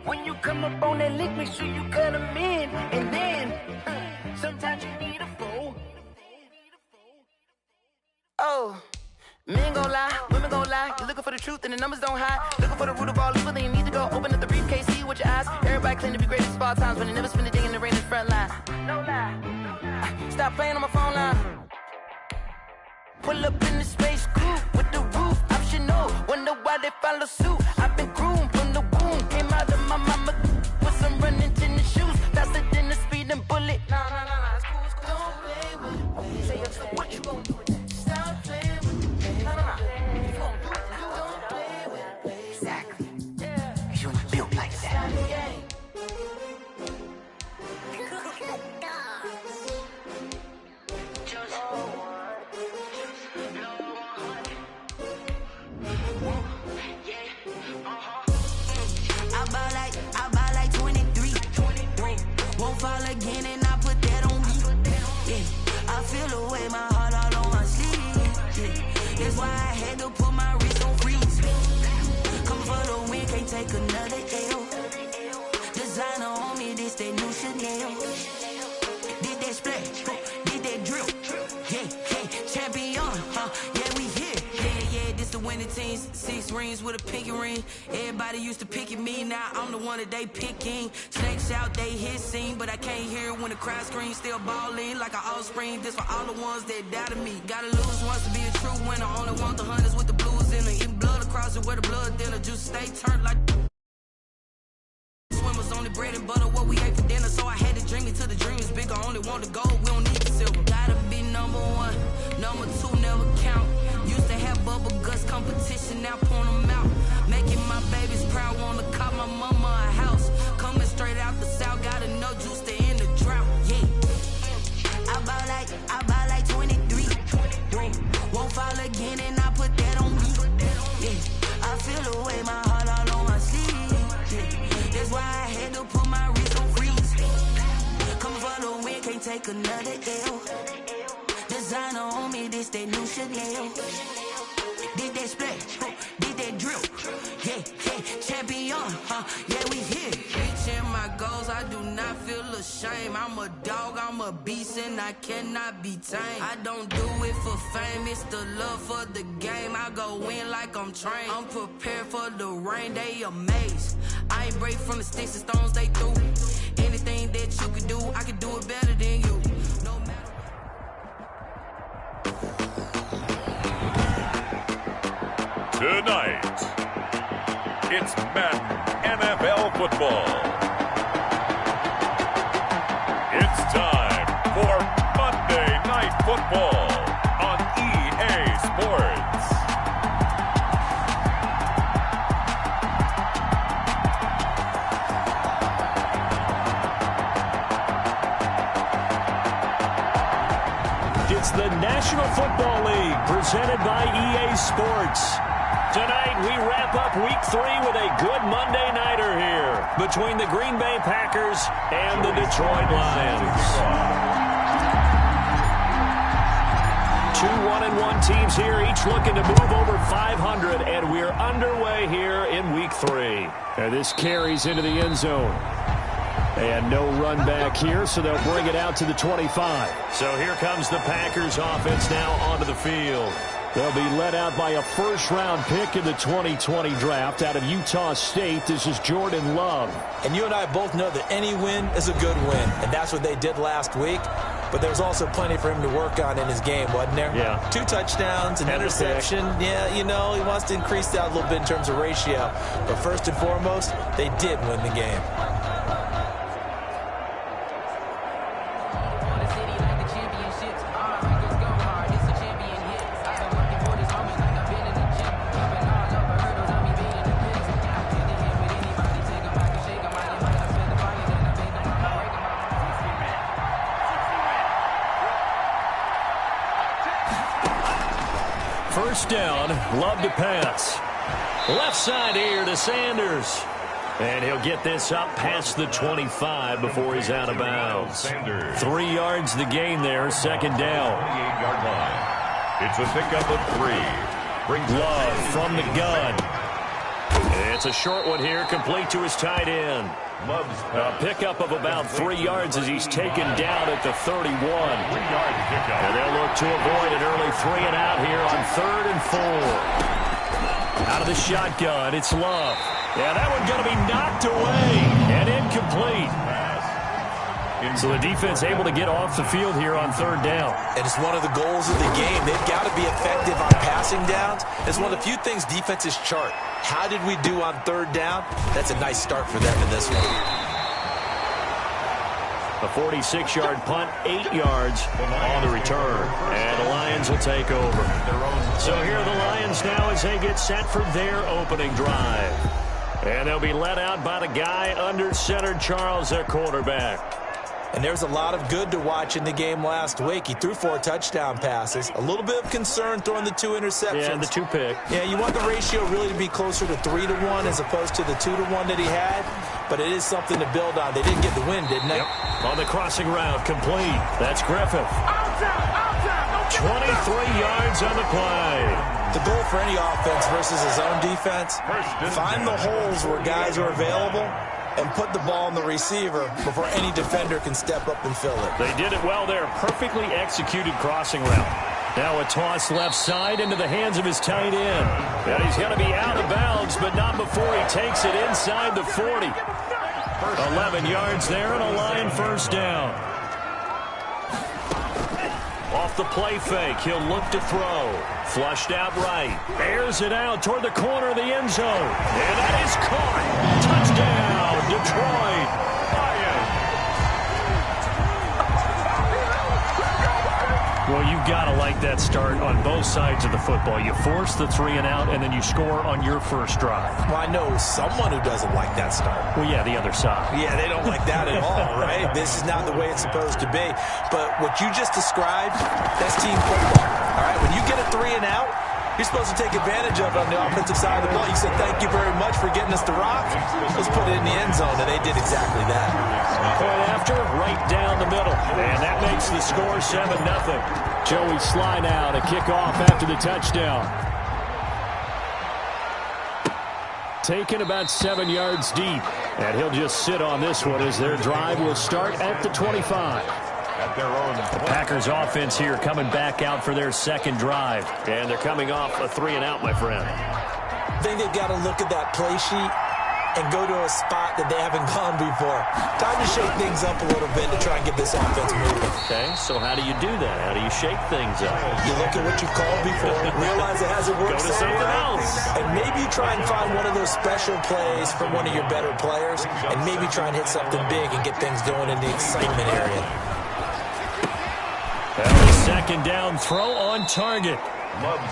When you come up on that lick, make sure you cut them in. And then, sometimes you need a foe. Oh, men gon' lie, women gon' lie. You're looking for the truth and the numbers don't hide. Looking for the root of all evil, then you need to go open up the briefcase, see with your eyes. Everybody claim to be greatest of all times, but they never spend a day in the rain in the front line. No lie. Stop playing on my phone line. Pull up in the space coupe with the roof optional. Wonder why they follow suit. I've been groomed from the womb. Came out of my mama with some running tennis shoes. Faster than the speeding bullet. Nah, it's cool, it's cool. Don't play with it, baby. Say what you gon' do with it? Stop playing with it, baby. Nah. If you gon' do it, you don't play with it, baby. Exactly. Yeah. Cause you ain't built like that. Fall again and I put that on me. Yeah, I feel away, my heart all on my sleeve. Yeah, that's why I had to put my wrist on freeze. Come for the win, can't take another L. Designer on me, this that new Chanel. Did that splash, did that drill. Yeah, champion, yeah, we here. Yeah, this the winning teams. 6 rings with a pinky ring. Everybody used to pick at me, now I'm the one that they picking. Snakes out, they hissing, but I can't hear when the crowd screams. Still balling like an offspring. This for all the ones that doubted me. Gotta lose once to be a true winner. Only want the hunters with the blues in it. Eating blood across it where the blood dinner. Juice stay turned like swimmers. Only bread and butter what we ate for dinner. So I had to dream it till the dream is bigger. Only want the gold, we don't need the silver. Gotta be number 1, number 2 never count. Used to have bubble guts competition, now point them out. Making my babies proud, wanna call my mama a house. Coming straight out the south, gotta know juice to end the drought. Yeah, I buy like 23. Won't fall again and I put that on me. Yeah, I feel away, my heart all on my sleeve. Yeah, that's why I had to put my wrist on freeze. Coming for the win, can't take another L. Designer on me, this that new Chanel. Did that splash, did that drill. Yeah, champion, yeah, we here. Reaching my goals, I do not feel ashamed. I'm a dog, I'm a beast, and I cannot be tamed. I don't do it for fame, it's the love for the game. I go in like I'm trained. I'm prepared for the rain, they amazed. I ain't break from the sticks and stones they threw. Anything that you could do, I could do it better than you. No matter. Tonight, it's Madden NFL football. It's time for Monday Night Football on EA Sports. It's the National Football League presented by EA Sports. Tonight, we wrap up Week 3 with a good Monday nighter here between the Green Bay Packers and the Detroit Lions. 2 1-1 teams here, each looking to move over 500, and we're underway here in Week 3. And this carries into the end zone. And no run back here, so they'll bring it out to the 25. So here comes the Packers offense now onto the field. They'll be led out by a first-round pick in the 2020 draft out of Utah State. This is Jordan Love. And you and I both know that any win is a good win, and that's what they did last week. But there's also plenty for him to work on in his game, wasn't there? Yeah. 2 touchdowns, an interception. Yeah, you know, he wants to increase that a little bit in terms of ratio. But first and foremost, they did win the game. First down, Love to pass. Left side here to Sanders. And he'll get this up past the 25 before he's out of bounds. 3 yards the gain there, second down. 28-yard line. It's a pickup of 3. Brings Love from the gun. It's a short one here, complete to his tight end. A pickup of about 3 yards as he's taken down at the 31. And they'll look to avoid an early 3 and out here on 3rd and 4. Out of the shotgun, it's Love. Yeah, that one's going to be knocked away and incomplete. So the defense able to get off the field here on 3rd down. And it's one of the goals of the game. They've got to be effective on passing downs. It's one of the few things defenses chart. How did we do on 3rd down? That's a nice start for them in this one. A 46-yard punt, 8 yards on the return. And the Lions will take over. So here are the Lions now as they get set for their opening drive. And they'll be led out by the guy under center, Charles, their quarterback. And there's a lot of good to watch in the game last week. He threw 4 touchdown passes. A little bit of concern throwing the 2 interceptions. Yeah, and the 2 pick. Yeah, you want the ratio really to be closer to 3-1 as opposed to the 2-1 that he had. But it is something to build on. They didn't get the win, didn't they? Yep. On the crossing route, complete. That's Griffith. 23 yards on the play. The goal for any offense versus his own defense, find the holes where guys are available and put the ball in the receiver before any defender can step up and fill it. They did it well there. Perfectly executed crossing route. Now a toss left side into the hands of his tight end. And he's going to be out of bounds, but not before he takes it inside the 40. 11 yards there and a Lion 1st down. Off the play fake, he'll look to throw. Flushed out right. Airs it out toward the corner of the end zone. And that is caught. Touchdown, Detroit. Well, you've got to like that start on both sides of the football. You force the 3 and out, and then you score on your first drive. Well, I know someone who doesn't like that start. Well, yeah, the other side. Yeah, they don't like that at all, right? This is not the way it's supposed to be. But what you just described, that's team football. All right, when you get a 3 and out, you're supposed to take advantage of it on the offensive side of the ball. You said, thank you very much for getting us the rock. Let's put it in the end zone, and they did exactly that. Point after, right down the middle. And that makes the score 7-0. Joey Sly now to kick off after the touchdown. Taken about 7 yards deep. And he'll just sit on this one as their drive will start at the 25. The Packers offense here coming back out for their 2nd drive. And they're coming off a 3 and out, my friend. I think they've got to look at that play sheet and go to a spot that they haven't gone before. Time to shake things up a little bit to try and get this offense moving. Okay, so how do you do that? How do you shake things up? You look at what you've called before, realize it hasn't worked. Go to something else. And maybe you try and find one of those special plays from one of your better players, and maybe try and hit something big and get things going in the excitement area. That was 2nd down throw on target.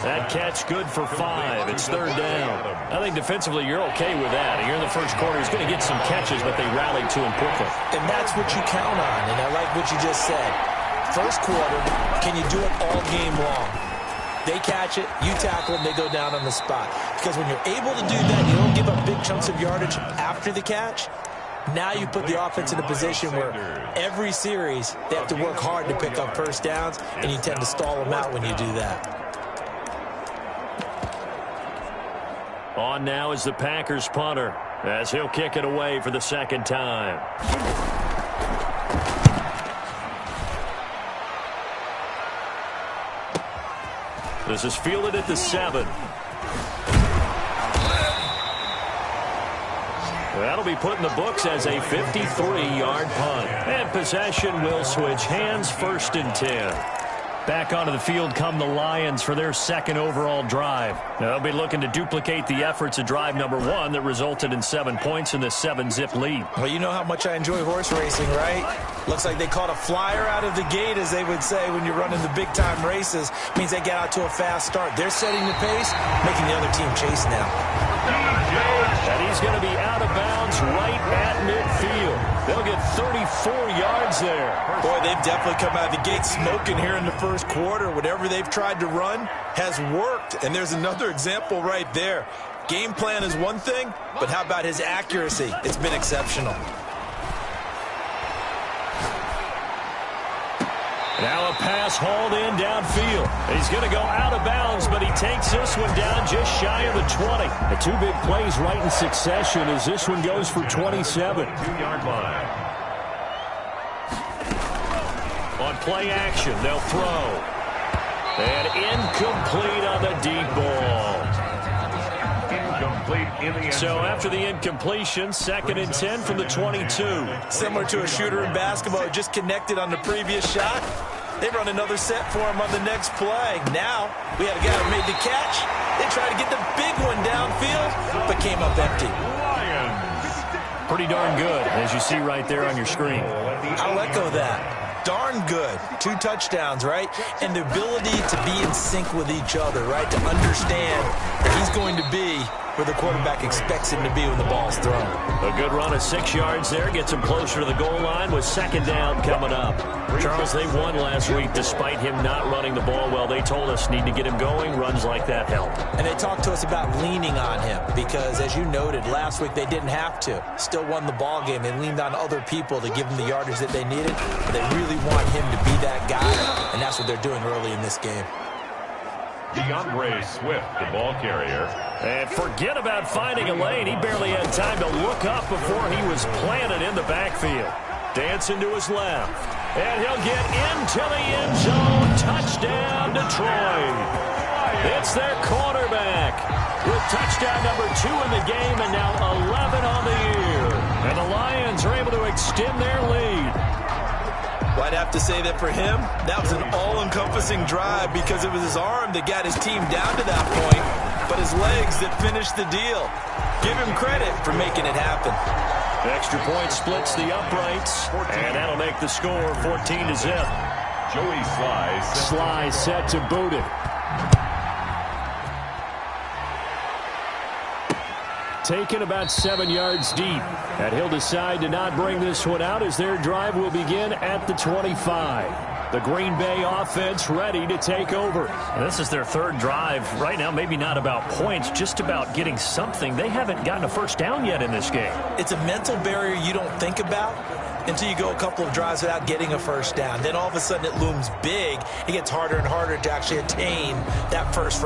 That catch good for 5. It's 3rd down. I think defensively you're okay with that. Here in the first quarter, he's going to get some catches, but they rallied to him quickly. And that's what you count on, and I like what you just said. First quarter, can you do it all game long? They catch it, you tackle them, they go down on the spot. Because when you're able to do that, you don't give up big chunks of yardage after the catch. Now you put the offense in a position where every series they have to work hard to pick up 1st downs, and you tend to stall them out when you do that. On now is the Packers punter as he'll kick it away for the 2nd time. This is fielded at the 7. That'll be put in the books as a 53-yard punt. And possession will switch hands, 1st and 10. Back onto the field come the Lions for their 2nd overall drive. They'll be looking to duplicate the efforts of drive number 1 that resulted in 7 points in the 7-zip lead. Well, you know how much I enjoy horse racing, right? Looks like they caught a flyer out of the gate, as they would say when you're running the big-time races. Means they get out to a fast start. They're setting the pace, making the other team chase now. And he's going to be out of bounds right at midfield. They'll get 34 yards there. Boy, they've definitely come out of the gate smoking here in the first quarter. Whatever they've tried to run has worked. And there's another example right there. Game plan is one thing, but how about his accuracy? It's been exceptional. Now a pass hauled in downfield. He's going to go out of bounds, but he takes this one down just shy of the 20. The two big plays right in succession as this one goes for 27. 2-yard line. On play action, they'll throw. And incomplete on the deep ball. Incomplete in the end So zone. after the incompletion, 2nd and 10 from the 22. Similar to a shooter in basketball, just connected on the previous shot. They run another set for him on the next play. Now, we had a guy who made the catch. They tried to get the big one downfield, but came up empty. Lions. Pretty darn good, as you see right there on your screen. I'll echo that. Darn good. 2 touchdowns, right? And the ability to be in sync with each other, right? To understand that he's going to be where the quarterback expects him to be when the ball's thrown. A good run of 6 yards there gets him closer to the goal line with 2nd down coming up. Charles, they won last week despite him not running the ball well. They told us need to get him going. Runs like that help. And they talked to us about leaning on him because, as you noted, last week they didn't have to. Still won the ball game. They leaned on other people to give them the yardage that they needed. But they really want him to be that guy, and that's what they're doing early in this game. DeAndre Swift, the ball carrier. And forget about finding a lane. He barely had time to look up before he was planted in the backfield. Dancing to his left. And he'll get into the end zone. Touchdown, Detroit. It's their quarterback with touchdown number 2 in the game and now 11 on the year. And the Lions are able to extend their lead. Well, I'd have to say that for him, that was an all-encompassing drive because it was his arm that got his team down to that point, but his legs that finished the deal. Give him credit for making it happen. The extra point splits the uprights, and that'll make the score 14-0. Joey Sly set to boot it. Taken about 7 yards deep. And he'll decide to not bring this one out as their drive will begin at the 25. The Green Bay offense ready to take over. And this is their 3rd drive. Right now, maybe not about points, just about getting something. They haven't gotten a first down yet in this game. It's a mental barrier you don't think about until you go a couple of drives without getting a first down. Then all of a sudden it looms big. It gets harder and harder to actually attain that first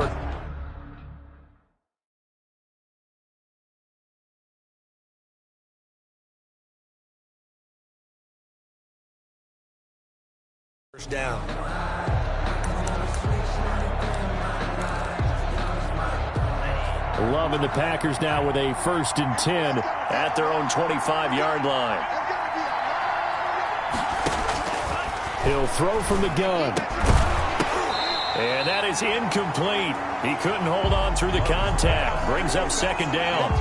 down. Love and the Packers now with a 1st and 10 at their own 25-yard line. He'll throw from the gun. And that is incomplete. He couldn't hold on through the contact. Brings up 2nd down.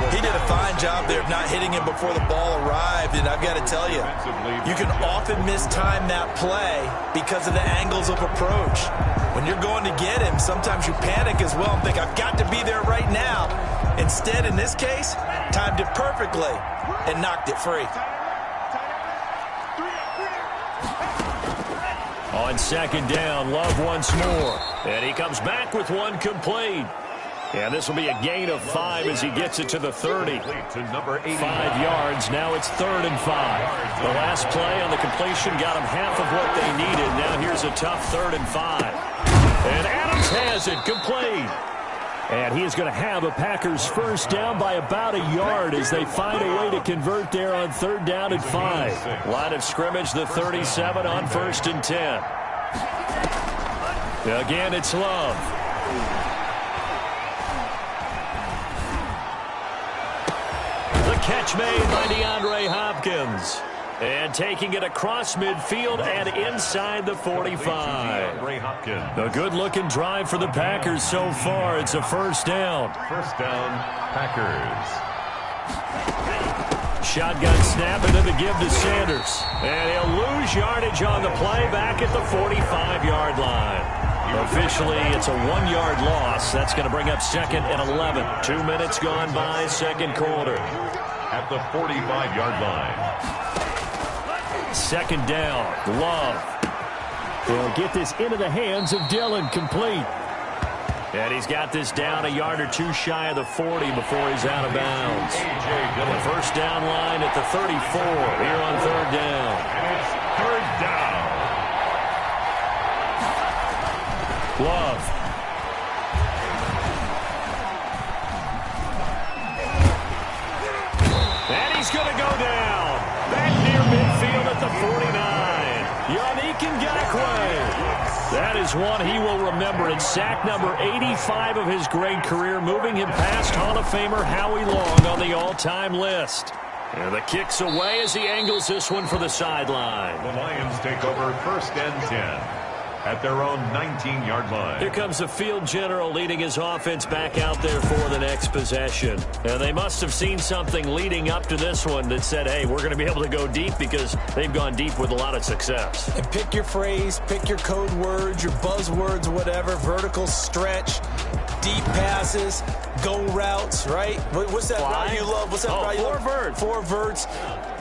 He did a fine job there of not hitting him before the ball arrived, and I've got to tell you, you can often mistime that play because of the angles of approach. When you're going to get him, sometimes you panic as well and think, I've got to be there right now. Instead, in this case, timed it perfectly and knocked it free. On 2nd down, Love once more. And he comes back with one complete. And this will be a gain of 5 as he gets it to the 30. 5 yards. Now it's 3rd and 5. The last play on the completion got him half of what they needed. Now here's a tough 3rd and 5. And Adams has it complete. And he is going to have a Packers first down by about a yard as they find a way to convert there on 3rd down and 5. Line of scrimmage, the 37 on 1st and 10. Again, it's Love. The catch made by DeAndre Hopkins. And taking it across midfield and inside the 45. A good-looking drive for the Packers so far. It's a 1st down. 1st down, Packers. Shotgun snap into the give to Sanders. And he'll lose yardage on the play back at the 45-yard line. Officially, it's a 1-yard loss. That's going to bring up 2nd and 11. 2 minutes gone by, 2nd quarter. At the 45-yard line. 2nd down, Love. They'll get this into the hands of Dillon, complete. And he's got this down a yard or 2 shy of the 40 before he's out of bounds. The 1st down line at the 34 here on 3rd down. And it's 3rd down. Love. And he's going to go down. Back near midfield at the 49. Yannick Ngakoue. That is one he will remember. It's sack number 85 of his great career, moving him past Hall of Famer Howie Long on the all-time list. And the kick's away as he angles this one for the sideline. The Lions take over 1st and 10 at their own 19-yard line. Here comes the field general leading his offense back out there for the next possession. And they must have seen something leading up to this one that said, hey, we're going to be able to go deep, because they've gone deep with a lot of success. And pick your phrase, pick your code words, your buzzwords, whatever. Vertical stretch, deep passes, go routes, right? What's that route you love? What's that route you love? 4 verts. 4 verts.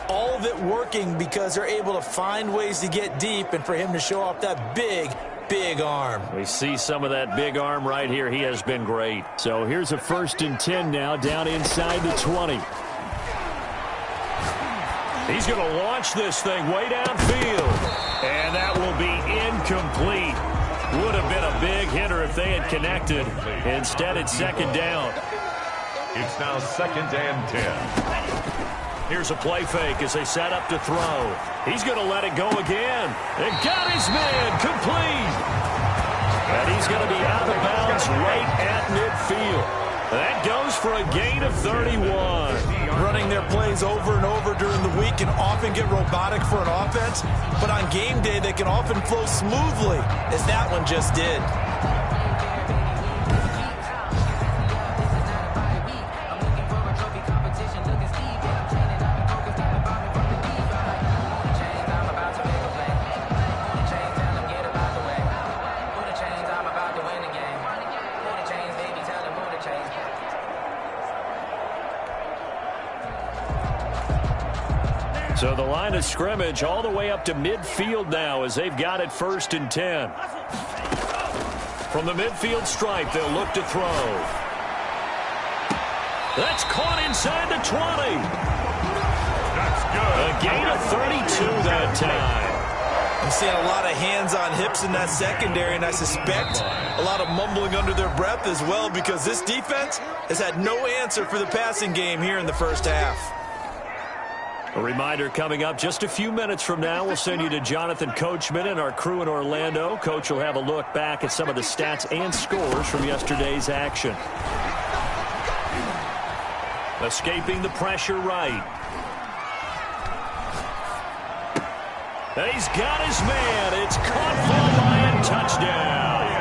All of it working because they're able to find ways to get deep, and for him to show off that big arm. We see some of that big arm right here. He has been great. So here's a 1st and 10 now, down inside the 20. He's going to launch this thing way downfield. And that will be incomplete. Would have been a big hitter if they had connected. Instead, it's 2nd down. It's now 2nd and 10. Here's a play fake as they set up to throw. He's going to let it go again. And got his man complete. And he's going to be out of bounds right at midfield. That goes for a gain of 31. Running their plays over and over during the week can often get robotic for an offense, but on game day they can often flow smoothly, as that one just did. So the line of scrimmage all the way up to midfield now as they've got it 1st and 10. From the midfield stripe, they'll look to throw. That's caught inside the 20. That's good. A gain of 32 that time. I'm seeing a lot of hands on hips in that secondary, and I suspect a lot of mumbling under their breath as well, because this defense has had no answer for the passing game here in the first half. A reminder coming up just a few minutes from now. We'll send you to Jonathan Coachman and our crew in Orlando. Coach will have a look back at some of the stats and scores from yesterday's action. Escaping the pressure right. And he's got his man. It's caught for the Lion touchdown.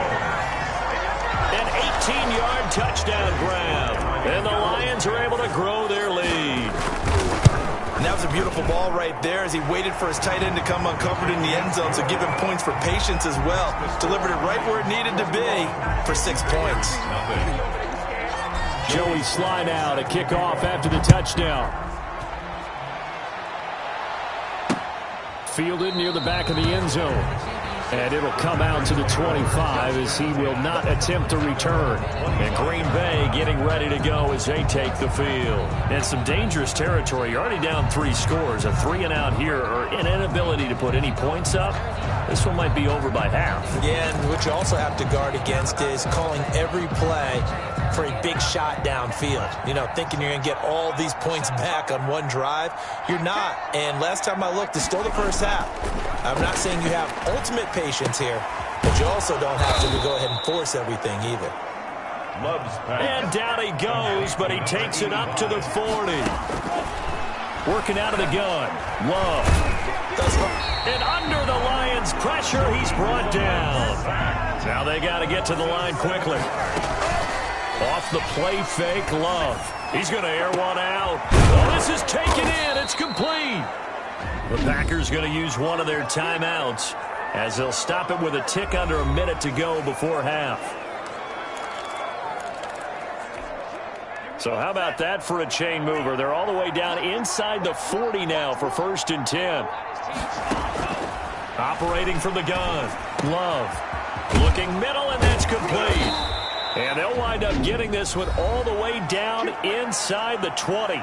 An 18-yard touchdown grab. And the Lions are able to grow their lead. And that was a beautiful ball right there as he waited for his tight end to come uncovered in the end zone, so give him points for patience as well. Delivered it right where it needed to be for 6 points. Joey slide out, a kickoff after the touchdown. Fielded near the back of the end zone. And it'll come out to the 25 as he will not attempt to return. And Green Bay getting ready to go as they take the field. And some dangerous territory. You're already down 3 scores. A 3-and-out here, or an inability to put any points up. This one might be over by half. Yeah, and what you also have to guard against is calling every play for a big shot downfield. You know, thinking you're going to get all these points back on one drive. You're not. And last time I looked, it's still the first half. I'm not saying you have ultimate patience here, but you also don't have to go ahead and force everything either. And down he goes, but he takes it up to the 40. Working out of the gun. Love. And under the Lions' pressure, he's brought down. Now they got to get to the line quickly. Off the play fake, Love. He's going to air one out. Oh, this is taken in. It's complete. The Packers going to use one of their timeouts as they'll stop it with a tick under a minute to go before half. So how about that for a chain mover? They're all the way down inside the 40 now for 1st and 10. Operating from the gun. Love. Looking middle, and that's complete. And they'll wind up getting this one all the way down inside the 20.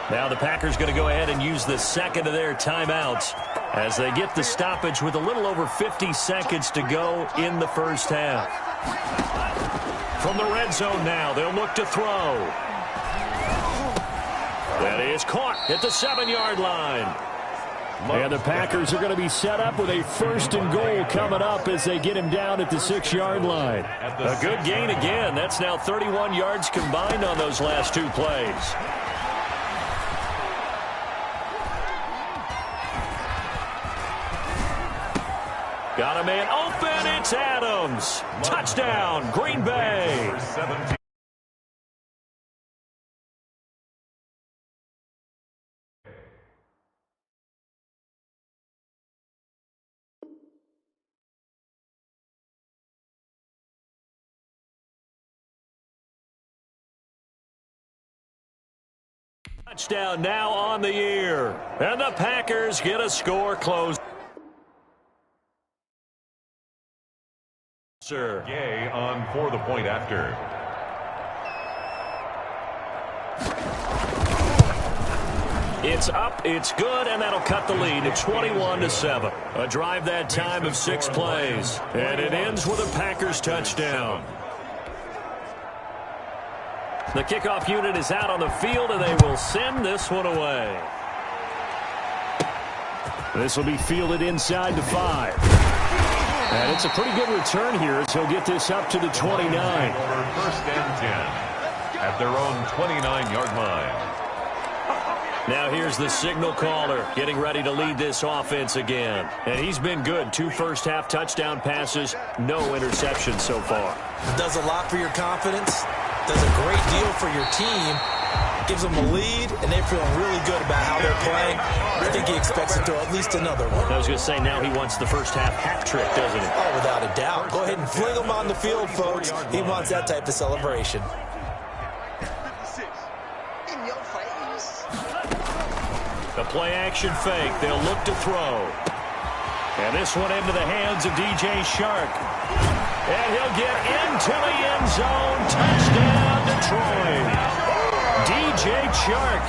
Now the Packers going to go ahead and use the second of their timeouts as they get the stoppage with a little over 50 seconds to go in the first half. From the red zone now, they'll look to throw. That is caught at the 7-yard line. And the Packers are going to be set up with a 1st and goal coming up as they get him down at the 6-yard line. A good gain again. That's now 31 yards combined on those last 2 plays. Got a man open. It's Adams. Touchdown, Green Bay. Touchdown now on the year. And the Packers get a score close. Sir. Gay on for the point after. It's up, it's good, and that'll cut the lead to 21-7. A drive that time of 6 plays. And it ends with a Packers touchdown. The kickoff unit is out on the field, and they will send this one away. This will be fielded inside the 5. And it's a pretty good return here as he'll get this up to the 29. 1st and 10 at their own 29-yard line. Now here's the signal caller getting ready to lead this offense again. And he's been good. 2 first-half touchdown passes, no interceptions so far. Does a lot for your confidence. Does a great deal for your team. Gives them a lead, and they're feeling really good about how they're playing. I think he expects to throw at least another one. I was going to say, now he wants the first-half hat trick, doesn't he? Oh, without a doubt. Go ahead and fling him on the field, folks. He wants that type of celebration. The play-action fake. They'll look to throw. And this one into the hands of DJ Shark. And he'll get into the end zone. Touchdown, Detroit. DJ Chark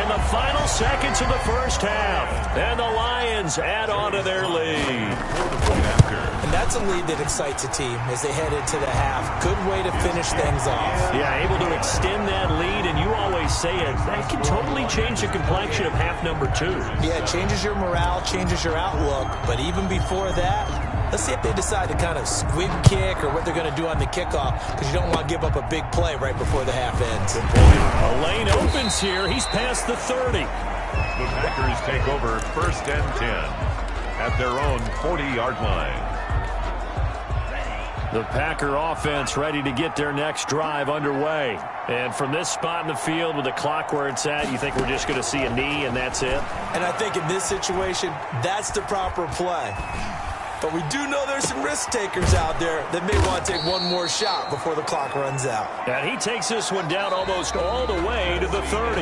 in the final seconds of the first half. And the Lions add on to their lead. And that's a lead that excites a team as they head into the half. Good way to finish things off. Yeah, able to extend that lead, and you always say it. That can totally change the complexion of half number 2. Yeah, it changes your morale, changes your outlook. But even before that, let's see if they decide to kind of squib kick or what they're going to do on the kickoff, because you don't want to give up a big play right before the half ends. Good point. A lane opens here. He's past the 30. The Packers take over 1st and 10 at their own 40-yard line. The Packer offense ready to get their next drive underway. And from this spot in the field with the clock where it's at, you think we're just going to see a knee and that's it? And I think in this situation, that's the proper play. But we do know there's some risk takers out there that may want to take one more shot before the clock runs out. And he takes this one down almost all the way to the 30.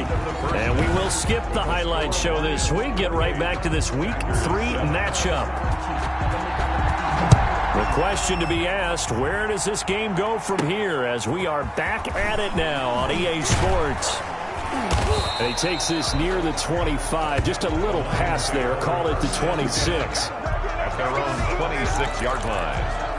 And we will skip the highlight show this week. Get right back to this Week 3 matchup. The question to be asked, where does this game go from here as we are back at it now on EA Sports? And he takes this near the 25. Just a little pass there. Call it the 26. At their own 26-yard line.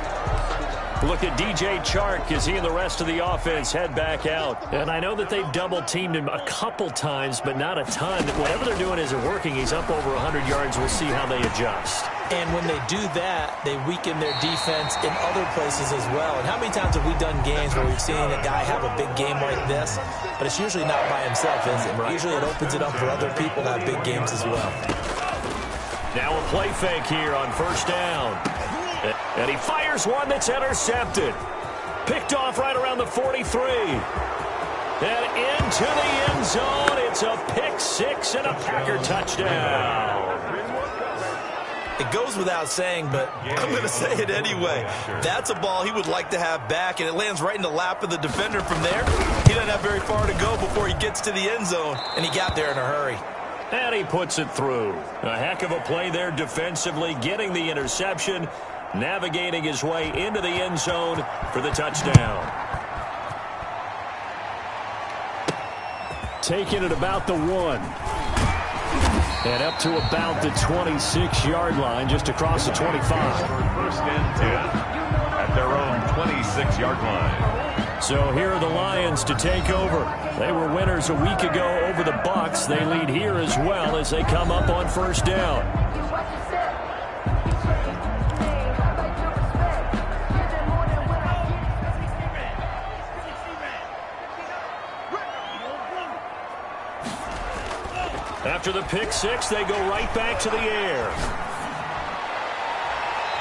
Look at DJ Chark as he and the rest of the offense head back out. And I know that they've double-teamed him a couple times, but not a ton. Whatever they're doing isn't working. He's up over 100 yards. We'll see how they adjust. And when they do that, they weaken their defense in other places as well. And how many times have we done games where we've seen a guy have a big game like this, but it's usually not by himself, is it? Right. Usually it opens it up for other people to have big games as well. Now a play fake here on 1st down. And he fires one that's intercepted. Picked off right around the 43. And into the end zone. It's a pick 6 and a Packer touchdown. It goes without saying, but I'm going to say it anyway. That's a ball he would like to have back, and it lands right in the lap of the defender from there. He doesn't have very far to go before he gets to the end zone, and he got there in a hurry. And he puts it through. A heck of a play there defensively, getting the interception, navigating his way into the end zone for the touchdown. Taking it about the 1. And up to about the 26-yard line, just across the 25. First and 10 at their own 26-yard line. So here are the Lions to take over. They were winners a week ago over the Bucs. They lead here as well as they come up on first down. After the pick six, they go right back to the air.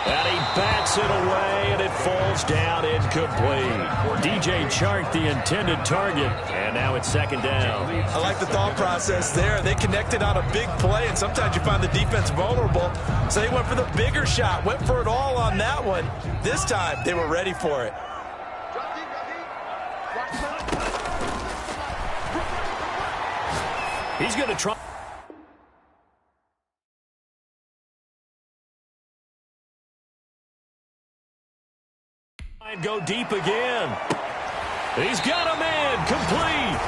And he bats it away, and it falls down incomplete. DJ Chark, the intended target, and now it's second down. I like the thought process there. They connected on a big play, and sometimes you find the defense vulnerable. So they went for the bigger shot, went for it all on that one. This time, they were ready for it. He's going to try. Go deep again. He's got a man complete.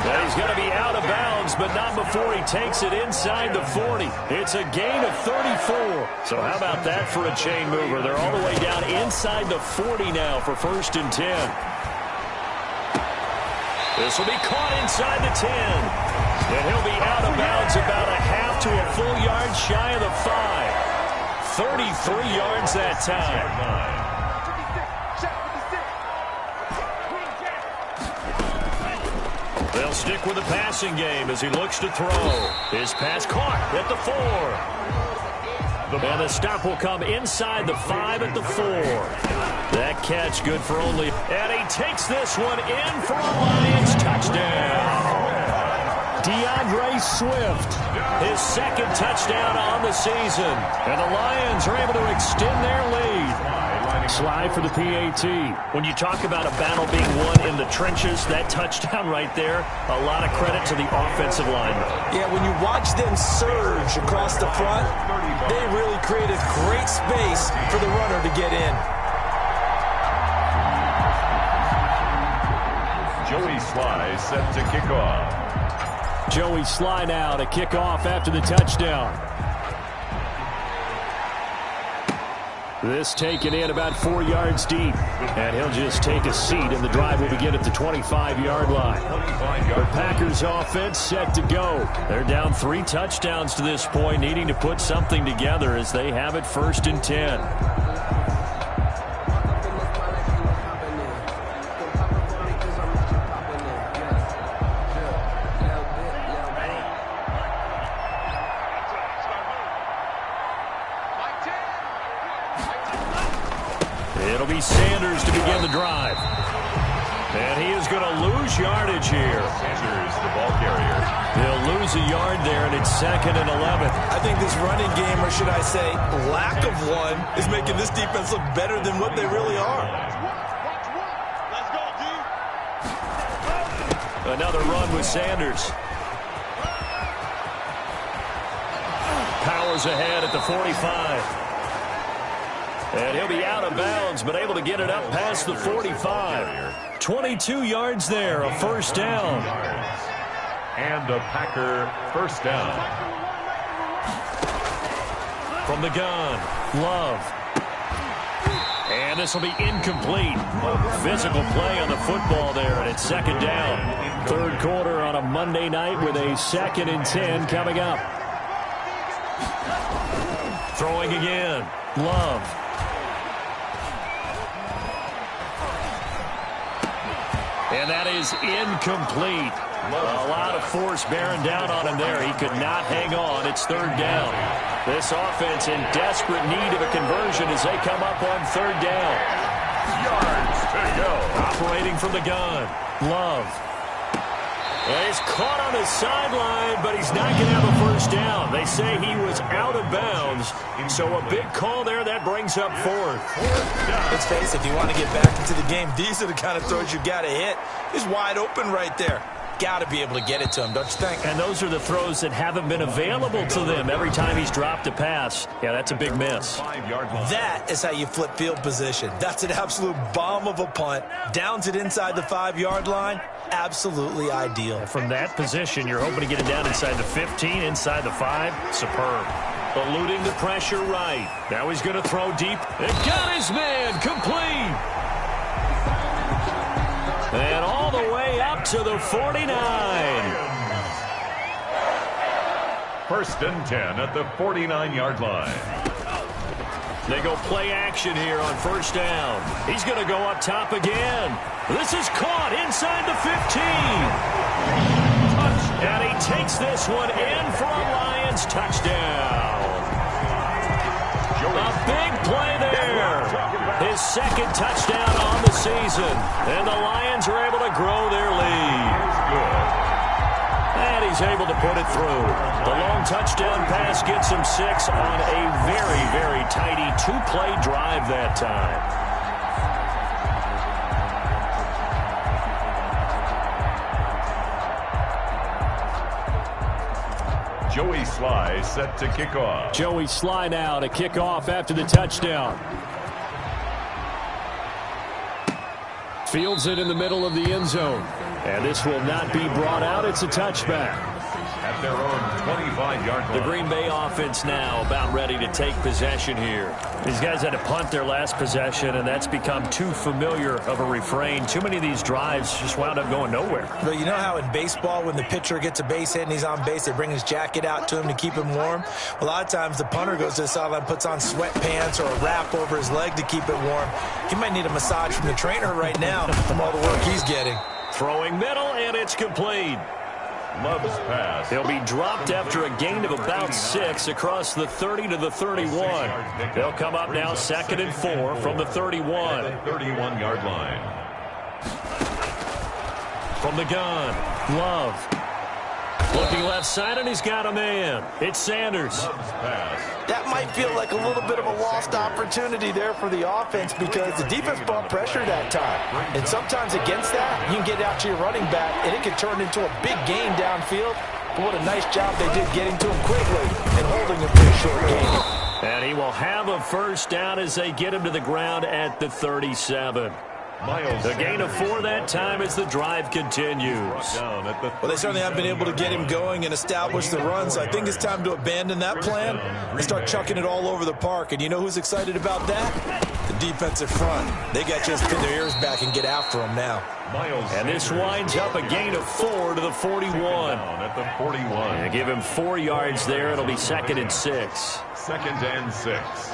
And he's going to be out of bounds, but not before he takes it inside the 40. It's a gain of 34. So how about that for a chain mover? They're all the way down inside the 40 now for first and 10. This will be caught inside the 10. And he'll be out of bounds about a half to a full yard shy of the 5. 33 yards that time. They'll stick with the passing game as he looks to throw. His pass caught at the 4. And the stop will come inside the 5 at the 4. That catch good for only. And he takes this one in for a Lions touchdown. DeAndre Swift, his second touchdown on the season. And the Lions are able to extend their lead. Slide for the PAT. When you talk about a battle being won in the trenches, that touchdown right there, a lot of credit to the offensive line. Yeah, when you watch them surge across the front, they really created great space for the runner to get in. Joey Sly set to kick off. Joey Sly now to kick off after the touchdown. This taken in about 4 yards deep. And he'll just take a seat, and the drive will begin at the 25-yard line. The Packers offense set to go. They're down 3 touchdowns to this point, needing to put something together as they have it first and 10. It'll be Sanders to begin the drive. And he is going to lose yardage here. Sanders, the ball carrier. He'll lose a yard there, and it's second and 11. I think this running game, or should I say lack of one, is making this defense look better than what they really are. Another run with Sanders. Powers ahead at the 45. And he'll be out of bounds, but able to get it up past the 45. 22 yards there, a first down. And a Packer first down. From the gun, Love. And this will be incomplete. Physical play on the football there, and it's second down. Third quarter on a Monday night with a second and 10 coming up. Throwing again, Love. And that is incomplete. A lot of force bearing down on him there. He could not hang on. It's third down. This offense in desperate need of a conversion as they come up on third down. Yards to go. Operating from the gun. Love. And he's caught on his sideline, but he's not going to have a first down. They say he was out of bounds. So a big call there that brings up fourth. Let's face it, if you want to get back into the game, these are the kind of throws you got to hit. He's wide open right there. got to be able to get it to him, don't you think? And those are the throws that haven't been available to them every time he's dropped a pass. Yeah, that's a big miss. That is how you flip field position. That's an absolute bomb of a punt. Downs it inside the 5-yard line. Absolutely ideal. From that position, you're hoping to get it down inside the 15, inside the 5. Superb. Eluding the pressure right. Now he's going to throw deep. And got his man. Complete. And all the way up to the 49. First and 10 at the 49-yard line. They go play action here on first down. He's going to go up top again. This is caught inside the 15. And he takes this one in for a Lions touchdown. A big play there. His second touchdown on the season. And the Lions are able to grow their lead. And he's able to put it through. The long touchdown pass gets him 6 on a very, very tidy 2-play drive that time. Joey Sly set to kick off. Joey Sly now to kick off after the touchdown. Fields it in the middle of the end zone. And this will not be brought out. It's a touchback. At their own 25-yard line. The Green Bay offense now about ready to take possession here. These guys had to punt their last possession, and that's become too familiar of a refrain. Too many of these drives just wound up going nowhere. But you know how in baseball, when the pitcher gets a base hit and he's on base, they bring his jacket out to him to keep him warm? A lot of times the punter goes to the sideline, puts on sweatpants or a wrap over his leg to keep it warm. He might need a massage from the trainer right now from all the work he's getting. Throwing middle, and it's complete. Love's pass. He'll be dropped after a gain of about 6 across the 30 to the 31. They'll come up now 2nd and 4 from the 31. 31-yard line. From the gun, Love. Looking left side, and he's got a man. It's Sanders. Love's pass. That might feel like a little bit of a lost opportunity there for the offense because the defense brought pressure that time. And sometimes against that, you can get out to your running back, and it can turn into a big gain downfield. But what a nice job they did getting to him quickly and holding him for a short gain. And he will have a first down as they get him to the ground at the 37. The gain of 4 that time as the drive continues. Well, they certainly haven't been able to get him going and establish the run, so I think it's time to abandon that plan and start chucking it all over the park. And you know who's excited about that? The defensive front. They got to just pin their ears back and get after him now. And this winds up a gain of 4 to the 41. At the 41. And give him 4 yards there. It'll be 2nd and 6. 2nd and 6.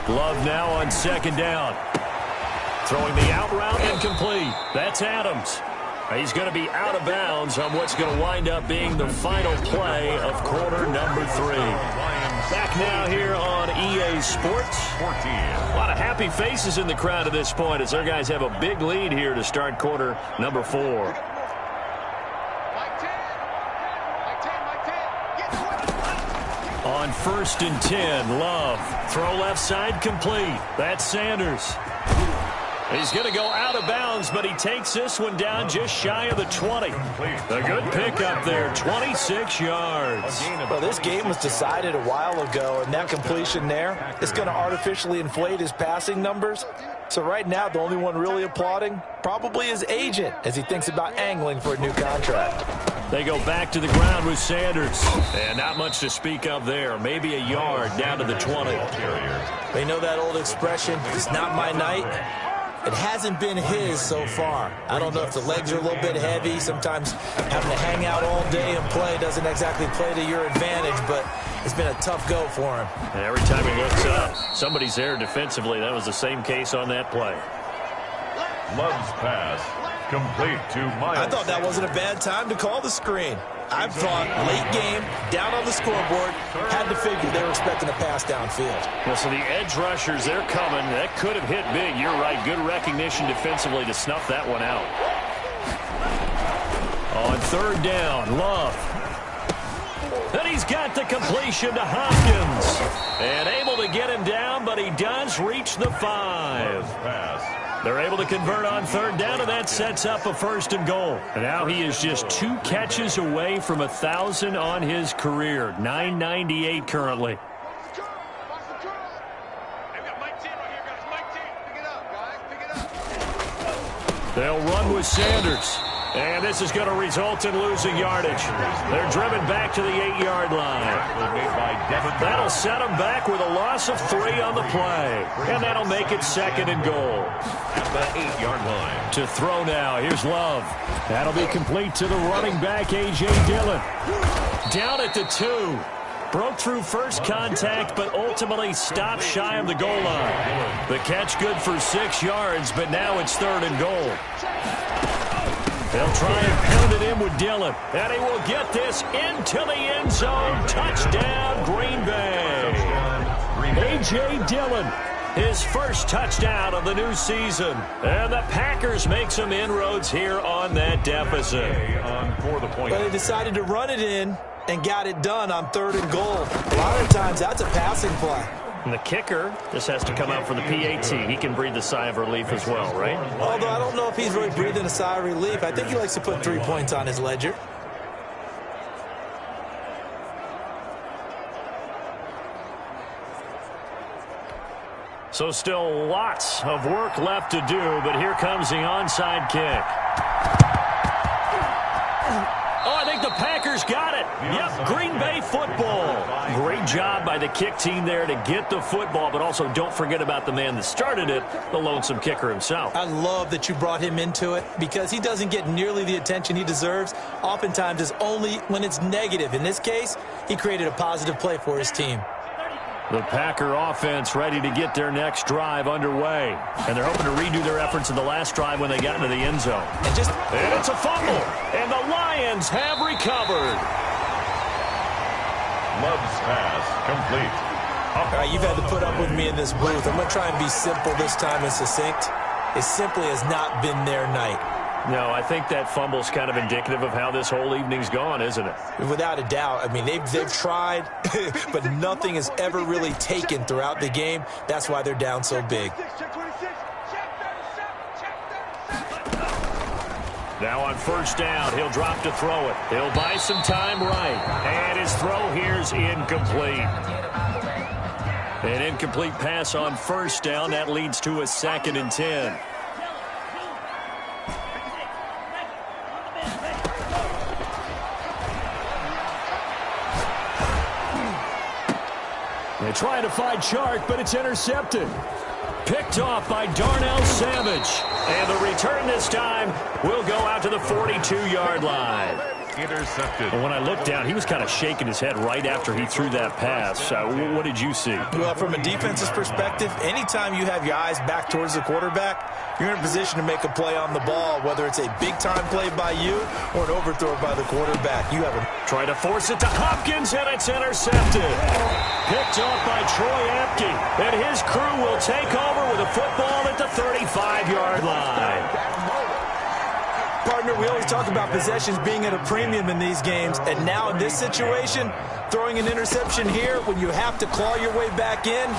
Love now on 2nd down. Throwing the out route incomplete. That's Adams. He's going to be out of bounds on what's going to wind up being the final play of quarter number 3. Back now here on EA Sports. 14. A lot of happy faces in the crowd at this point as their guys have a big lead here to start quarter number 4. On 1st and 10, Love. Throw left side complete. That's Sanders. He's going to go out of bounds, but he takes this one down just shy of the 20. A good pickup there, 26 yards. Well, this game was decided a while ago, and that completion there is going to artificially inflate his passing numbers. So right now, the only one really applauding probably his agent as he thinks about angling for a new contract. They go back to the ground with Sanders. And not much to speak of there. Maybe a yard down to the 20. They know that old expression, it's not my night. It hasn't been his so far. I don't know if the legs are a little bit heavy. Sometimes having to hang out all day and play doesn't exactly play to your advantage, but it's been a tough go for him. And every time he looks up, somebody's there defensively. That was the same case on that play. Love's pass. Complete to Miles. I thought that wasn't a bad time to call the screen. I thought late game, down on the scoreboard, had to figure they were expecting a pass downfield. Well, so the edge rushers, they're coming. That could have hit big. You're right. Good recognition defensively to snuff that one out. On 3rd down, Love. And he's got the completion to Hopkins. And able to get him down, but he does reach the 5. Pass. They're able to convert on third down, and that sets up a 1st and goal. And now he is just 2 catches away from 1,000 on his career. 998 currently. They'll run with Sanders. And this is going to result in losing yardage. They're driven back to the 8-yard line. That'll set them back with a loss of 3 on the play. And that'll make it 2nd and goal. At the 8-yard line. To throw now. Here's Love. That'll be complete to the running back, A.J. Dillon. Down at the 2. Broke through first contact, but ultimately stopped shy of the goal line. The catch good for 6 yards, but now it's 3rd and goal. They'll try and pound it in with Dillon. And he will get this into the end zone. Touchdown, Green Bay. A.J. Dillon, his first touchdown of the new season. And the Packers make some inroads here on that deficit. But they decided to run it in and got it done on 3rd and goal. A lot of times that's a passing play. And the kicker, this has to come out for the PAT. He can breathe a sigh of relief as well, right? Although I don't know if he's really breathing a sigh of relief. I think he likes to put 3 points on his ledger. So still lots of work left to do, but here comes the onside kick. Oh, I think the Packers got it. Yep, Green Bay football. Great job by the kick team there to get the football, but also don't forget about the man that started it, the lonesome kicker himself. I love that you brought him into it because he doesn't get nearly the attention he deserves. Oftentimes it's only when it's negative. In this case, he created a positive play for his team. The Packer offense ready to get their next drive underway. And they're hoping to redo their efforts in the last drive when they got into the end zone. And it's a fumble. And the Lions have recovered. Love's pass complete. All right, you've had to put up with me in this booth. I'm going to try and be simple this time and succinct. It simply has not been their night. No, I think that fumble's kind of indicative of how this whole evening's gone, isn't it? Without a doubt. I mean, they've tried, but nothing has ever really taken throughout the game. That's why they're down so big. Now on 1st down, he'll drop to throw it. He'll buy some time right. And his throw here's incomplete. An incomplete pass on 1st down. That leads to a 2nd and 10. They try to find Chark, but it's intercepted. Picked off by Darnell Savage. And the return this time will go out to the 42-yard line. Intercepted. When I looked down, he was kind of shaking his head right after he threw that pass. What did you see? Well, from a defense's perspective, anytime you have your eyes back towards the quarterback, you're in a position to make a play on the ball, whether it's a big-time play by you or an overthrow by the quarterback. You have a try to force it to Hopkins, and it's intercepted. Picked off by Troy Apke, and his crew will take over with a football at the 35-yard line. Partner, we always talk about possessions being at a premium in these games, and now in this situation, throwing an interception here when you have to claw your way back in,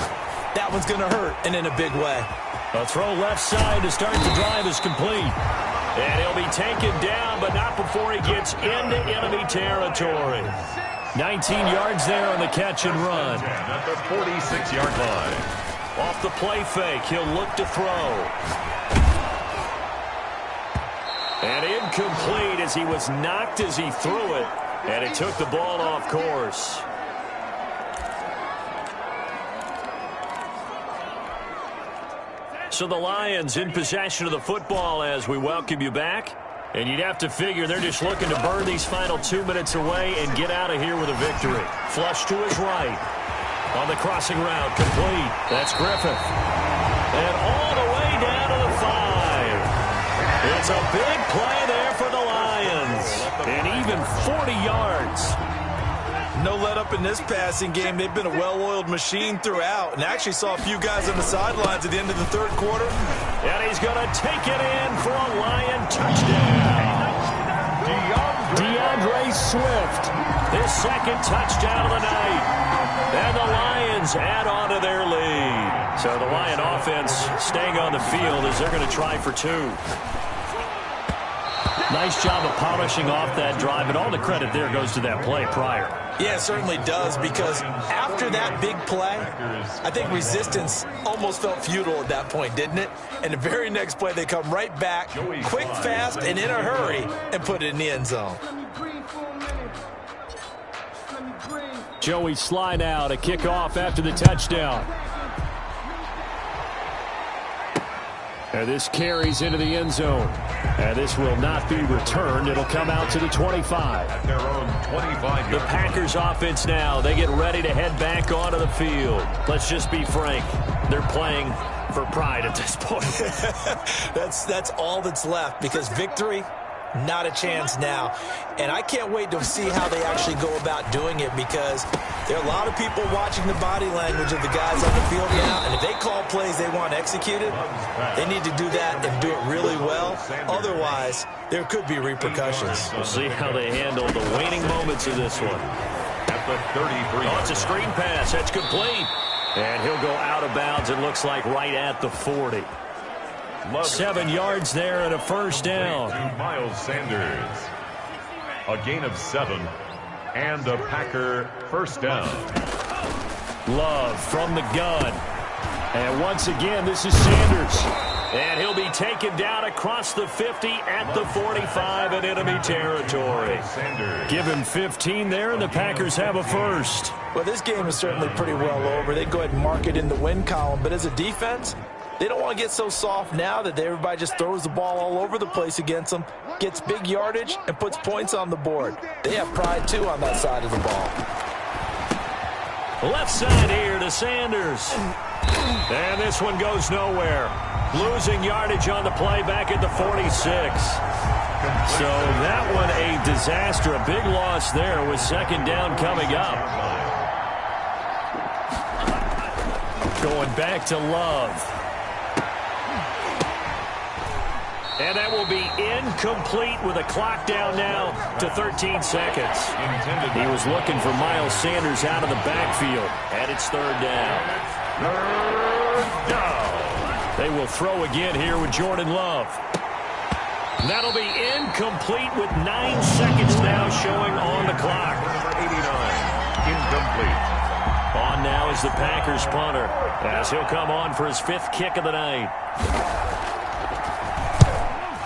that one's going to hurt, and in a big way. A throw left side to start the drive is complete. And he'll be taken down, but not before he gets into enemy territory. 19 yards there on the catch and run. At the 46-yard line. Off the play fake, he'll look to throw. And incomplete as he was knocked as he threw it. And it took the ball off course. So the Lions in possession of the football as we welcome you back. And you'd have to figure they're just looking to burn these final 2 minutes away and get out of here with a victory. Flush to his right. On the crossing route, complete. That's Griffith. And all the way down to the 5. It's a big play there for the Lions. And even 40 yards. No let up in this passing game. They've been a well-oiled machine throughout. And actually saw a few guys on the sidelines at the end of the third quarter. And he's going to take it in for a Lion touchdown. DeAndre Swift, his second touchdown of the night. And the Lions add on to their lead. So the Lion offense staying on the field as they're going to try for 2. Nice job of polishing off that drive, and all the credit there goes to that play prior. Yeah, it certainly does, because after that big play, I think resistance almost felt futile at that point, didn't it? And the very next play, they come right back, quick, fast, and in a hurry, and put it in the end zone. Joey Sly now to kick off after the touchdown. And this carries into the end zone. And this will not be returned. It'll come out to the 25. At their own 25. The Packers offense now. They get ready to head back onto the field. Let's just be frank. They're playing for pride at this point. That's all that's left, because victory, not a chance now. And I can't wait to see how they actually go about doing it, because there are a lot of people watching the body language of the guys on the field now, and if they call plays they want executed, they need to do that and do it really well. Otherwise, there could be repercussions. We'll see how they handle the waning moments of this one. At the 33. Oh, it's a screen pass. That's complete. And he'll go out of bounds, it looks like, right at the 40. 7 yards there and a first down. Miles Sanders. A gain of 7 and a Packer first down. Love from the gun. And once again, this is Sanders. And he'll be taken down across the 50 at the 45 in enemy territory. Give him 15 there, and the Packers have a first. Well, this game is certainly pretty well over. They go ahead and mark it in the win column. But as a defense, they don't want to get so soft now that everybody just throws the ball all over the place against them, gets big yardage, and puts points on the board. They have pride, too, on that side of the ball. Left side here to Sanders. And this one goes nowhere. Losing yardage on the play back at the 46. So that one a disaster. A big loss there with second down coming up. Going back to Love. And that will be incomplete with a clock down now to 13 seconds. He was looking for Miles Sanders out of the backfield. And it's third down. They will throw again here with Jordan Love. That'll be incomplete with 9 seconds now showing on the clock. Number 89, incomplete. On now is the Packers punter, as he'll come on for his 5th kick of the night.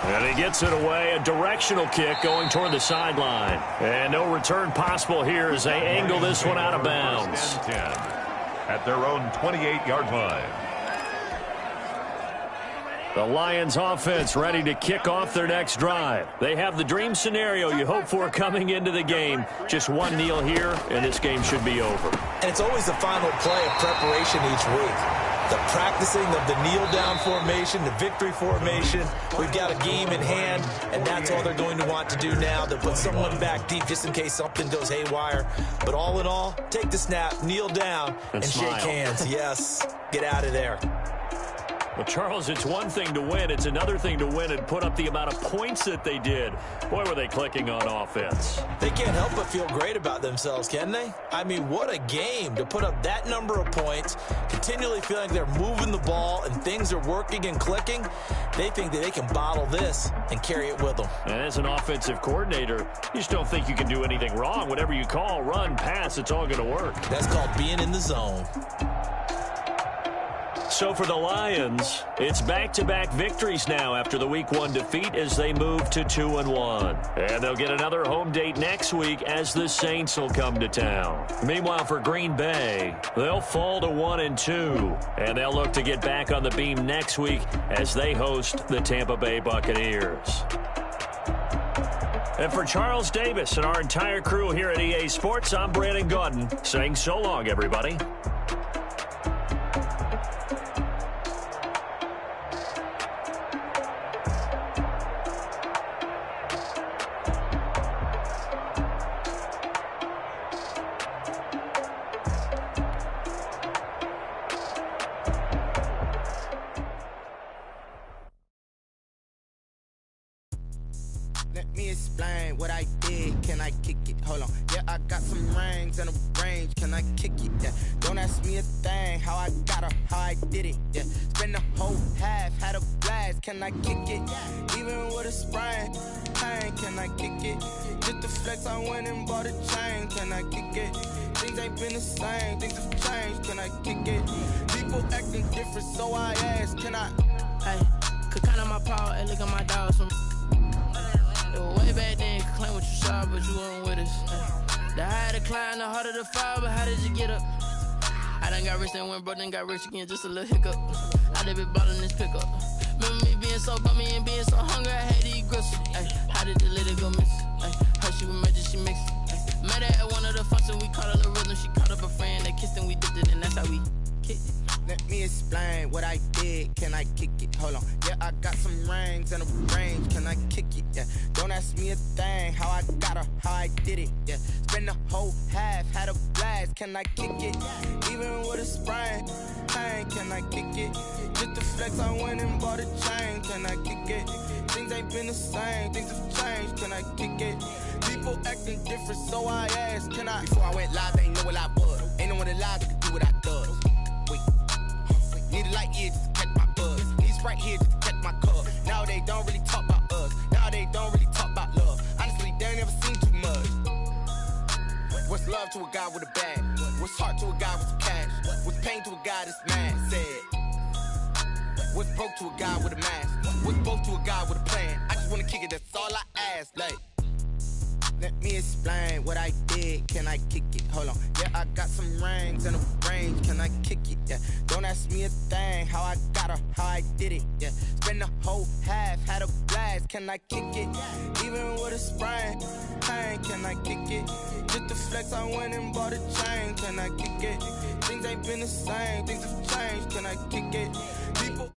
And he gets it away, a directional kick going toward the sideline. And no return possible here as they angle this one out of bounds. 10 at their own 28-yard line. The Lions offense ready to kick off their next drive. They have the dream scenario you hope for coming into the game. Just one kneel here, and this game should be over. And it's always the final play of preparation each week. The practicing of the kneel-down formation, the victory formation. We've got a game in hand, and that's all they're going to want to do now. They'll put someone back deep just in case something goes haywire. But all in all, take the snap, kneel down, and shake hands. Yes, get out of there. Well, Charles, it's one thing to win. It's another thing to win and put up the amount of points that they did. Boy, were they clicking on offense. They can't help but feel great about themselves, can they? I mean, what a game to put up that number of points, continually feeling they're moving the ball and things are working and clicking. They think that they can bottle this and carry it with them. And as an offensive coordinator, you just don't think you can do anything wrong. Whatever you call, run, pass, it's all going to work. That's called being in the zone. So for the Lions, it's back-to-back victories now after the Week 1 defeat as they move to 2-1. And they'll get another home date next week as the Saints will come to town. Meanwhile, for Green Bay, they'll fall to 1-2. And they'll look to get back on the beam next week as they host the Tampa Bay Buccaneers. And for Charles Davis and our entire crew here at EA Sports, I'm Brandon Gaudin saying so long, everybody. Let me explain what I did. Can I kick it? Hold on. Yeah, I got some rings and a range. Can I kick it? Yeah. Don't ask me a thing. How I got her, how I did it. Yeah. Spend the whole half, had a blast. Can I kick it? Even with a sprain, pain. Can I kick it? Just the flex, I went and bought a chain. Can I kick it? Things ain't been the same. Things have changed. Can I kick it? People acting different, so I ask. Can I? Hey, could count on my power and look at my dogs. Way back then, you could claim what you saw, but you weren't with us. The higher the climb, the harder the fall, but how did you get up? I done got rich, then went broke, then got rich again, just a little hiccup. I done been ballin' this pickup. Remember me being so bummy and being so hungry, I had to eat gristle. Ay, how did the lady go miss? Ay, how she was magic, she mixed. Met her at one of the functions, we caught a little rhythm, she caught up a friend, they kissed and we dipped it, and that's how we kicked it. Let me explain what I did. Can I kick it? Hold on. Yeah, I got some rings and a range. Can I kick it? Yeah. Don't ask me a thing. How I got her, how I did it. Yeah. Spend the whole half, had a blast. Can I kick it? Even with a sprain, pain. Can I kick it? Just the flex, I went and bought a chain. Can I kick it? Things ain't been the same. Things have changed. Can I kick it? People acting different, so I asked. Can I? Before I went live, they ain't know what I was. Ain't no one alive that could do what I does. Need a light here just to catch my buzz. Need Sprite here just to catch my cup. Now they don't really talk about us. Now they don't really talk about love. Honestly, they ain't never seen too much. What's love to a guy with a bag? What's heart to a guy with some cash? What's pain to a guy that's mad? Said. What's broke to a guy with a mask? What's both to a guy with a plan? I just wanna kick it, that's all I ask. Like, let me explain what I did. Can I kick it? Hold on. Yeah, I got some rings and a range. Can I kick it? Yeah. Don't ask me a thing. How I got her, how I did it. Yeah. Spend the whole half, had a blast. Can I kick it? Even with a sprain, pain. Can I kick it? Just the flex, I went and bought a chain. Can I kick it? Things ain't been the same. Things have changed. Can I kick it? People